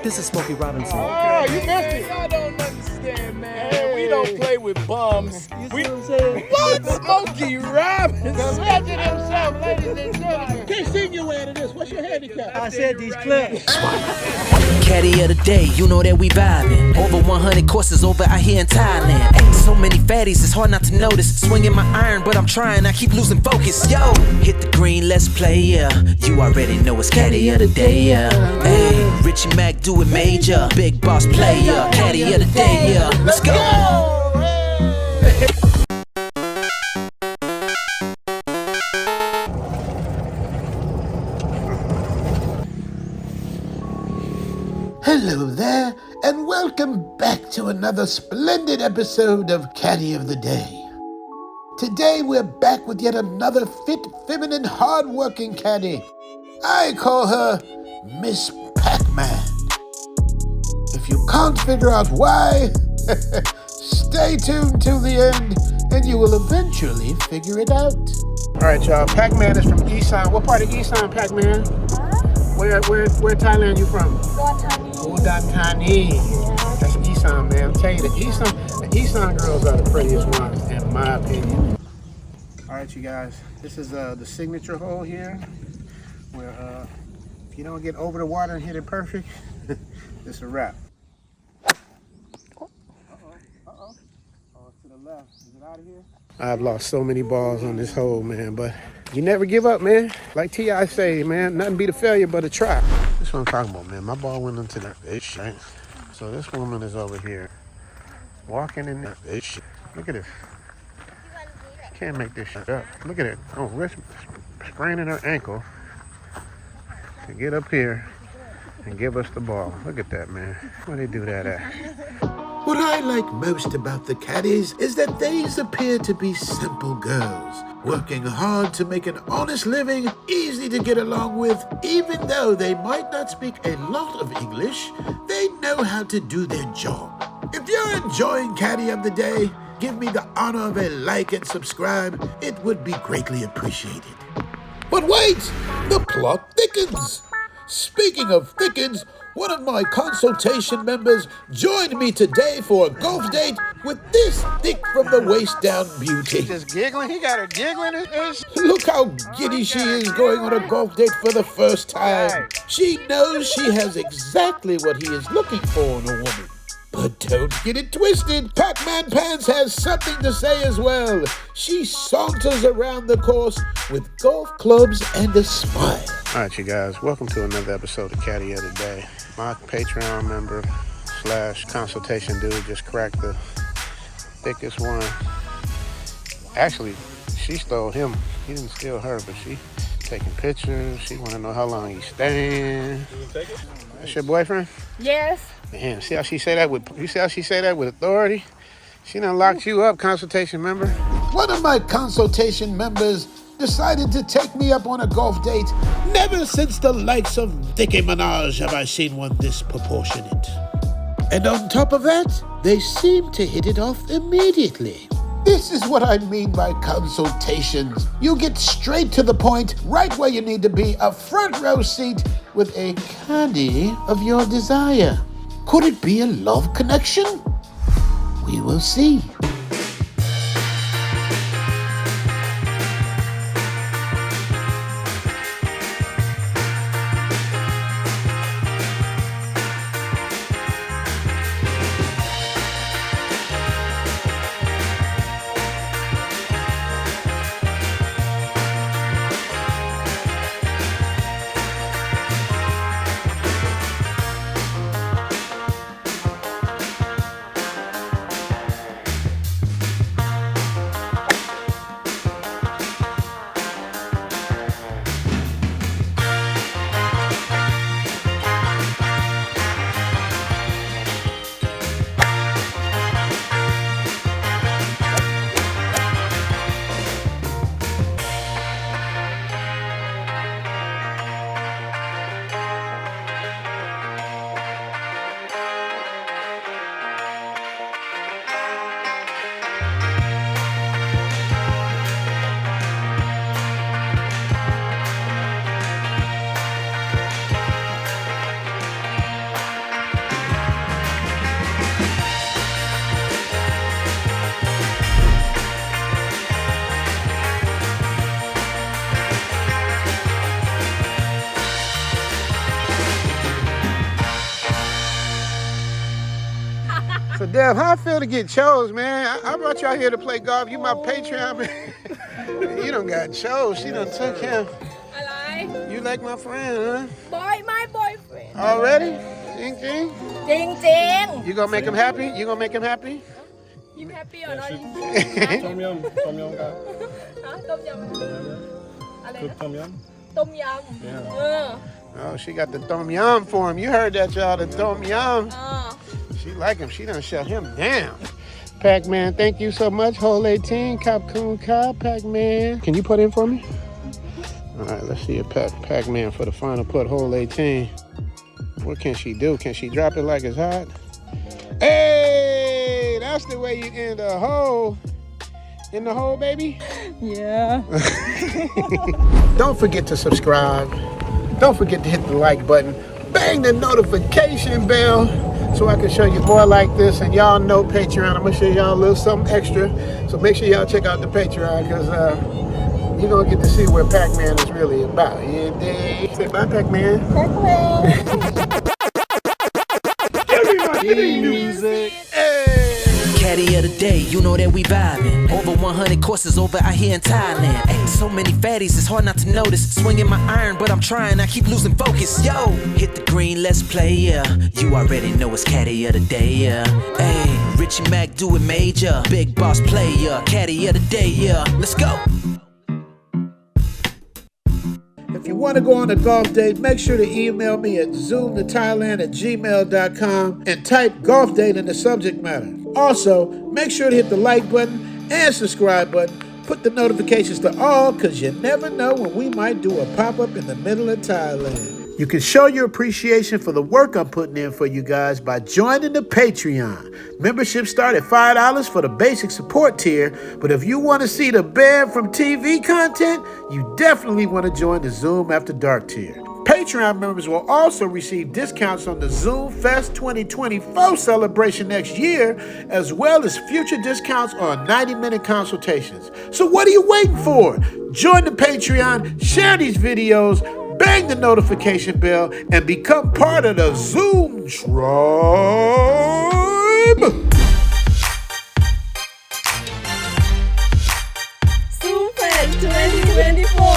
This is Smokey Robinson. Oh, you missed it. I don't understand, man. Hey. We don't play with bums. You see what I'm saying? What? Smokey Robinson? The legend himself, ladies and gentlemen. Can't sing your way out of this. What's your handicap? I said these clubs. Caddy of the day, you know that we vibing. Over 100 courses over out here in Thailand. Ain't so many fatties, it's hard not to notice. Swinging my iron, but I'm trying, I keep losing focus. Yo, hit the green, let's play, yeah. You already know it's Caddy of the day, yeah. Hey, Richie Mac do it major. Big boss player, Caddy of the day, yeah. Let's go. Hello there, and welcome back to another splendid episode of Caddy of the Day. Today we're back with yet another fit, feminine, hard-working caddy. I call her Miss Pac-Man. If you can't figure out why, stay tuned till the end, and you will eventually figure it out. All right, y'all. Pac-Man is from Isan. What part of Isan, Pac-Man? Where Thailand you from? Udon Thani. That's Isan, man. I'm telling you, the Isan girls are the prettiest ones, in my opinion. All right, you guys. This is the signature hole here, where if you don't get over the water and hit it perfect, it's a wrap. Oh, to the left. Is it out of here? I've lost so many balls on this hole, man, but you never give up, man. Like T.I. say, man, nothing beat a failure but a try. That's what I'm talking about, man. My ball went into that bitch, right? So this woman is over here, walking in that bitch. Look at this. Can't make this shit up. Look at it. Oh, wrist spraining her ankle to get up here and give us the ball. Look at that, man. Where they do that at? What I like most about the caddies is that these appear to be simple girls, working hard to make an honest living, easy to get along with. Even though they might not speak a lot of English, they know how to do their job. If you're enjoying Caddy of the Day, give me the honor of a like and subscribe. It would be greatly appreciated. But wait, the plot thickens. Speaking of thickens, one of my consultation members joined me today for a golf date with this thick from the waist down beauty. Just giggling. He got her giggling. Look how giddy she is going on a golf date for the first time. She knows she has exactly what he is looking for in a woman. But don't get it twisted. Pac-Man Pants has something to say as well. She saunters around the course with golf clubs and a smile. All right, you guys. Welcome to another episode of Caddy of the Day. My Patreon member / consultation dude just cracked the thickest one. Actually, she stole him. He didn't steal her, but she taking pictures. She want to know how long he's staying. That's your boyfriend? Yes. Man, see how she say that with authority? She done locked you up, consultation member. One of my consultation members decided to take me up on a golf date. Never since the likes of Nicki Minaj have I seen one this proportionate. And on top of that, they seem to hit it off immediately. This is what I mean by consultations. You get straight to the point, right where you need to be, a front row seat with a caddy of your desire. Could it be a love connection? We will see. Dev, how I feel to get chose, man? I brought y'all here to play golf. You my Patreon, man. You done got chose. She done took him. You like my friend, huh? My boyfriend. Already? Ding, ding. Ding ding. You gonna make him happy? You gonna make him happy? You happy or not? Tom yum ครับ ต้มยำอะไร Cook นะ tom yum ต้มยำ Oh, she got the tom yum for him. You heard that, y'all, the tom yum. She like him. She done shut him down. Pac-Man, thank you so much. Hole 18, Capcoon Cow, Pac-Man. Can you put in for me? All right, let's see a Pac-Man for the final put, hole 18. What can she do? Can she drop it like it's hot? Hey, that's the way you end a hole. In the hole, baby? Yeah. Don't forget to subscribe. Don't forget to hit the like button. Bang the notification bell so I can show you more like this. And y'all know Patreon. I'm going to show y'all a little something extra. So make sure y'all check out the Patreon because you're going to get to see what Pac-Man is really about. Yeah, dig? Say bye, Pac-Man. Everybody, music. Caddy of the day, you know that we vibing. Over 100 courses over out here in Thailand. Ay, so many fatties, it's hard not to notice. Swinging my iron, but I'm trying, I keep losing focus. Yo, hit the green, let's play, yeah. You already know it's caddy of the day, yeah. Hey, Richie Mac do it major. Big boss player, caddy of the day, yeah. Let's go. If you want to go on a golf date, make sure to email me at zoomtothailand@gmail.com and type golf date in the subject matter. Also, make sure to hit the like button and subscribe button. Put the notifications to all because you never know when we might do a pop-up in the middle of Thailand. You can show your appreciation for the work I'm putting in for you guys by joining the Patreon. Memberships start at $5 for the basic support tier, but if you want to see the banned from TV content, you definitely want to join the Zoom After Dark tier. Patreon members will also receive discounts on the Zoom Fest 2024 celebration next year, as well as future discounts on 90-minute consultations. So what are you waiting for? Join the Patreon, share these videos, bang the notification bell, and become part of the Zoom tribe. Zoom Fest 2024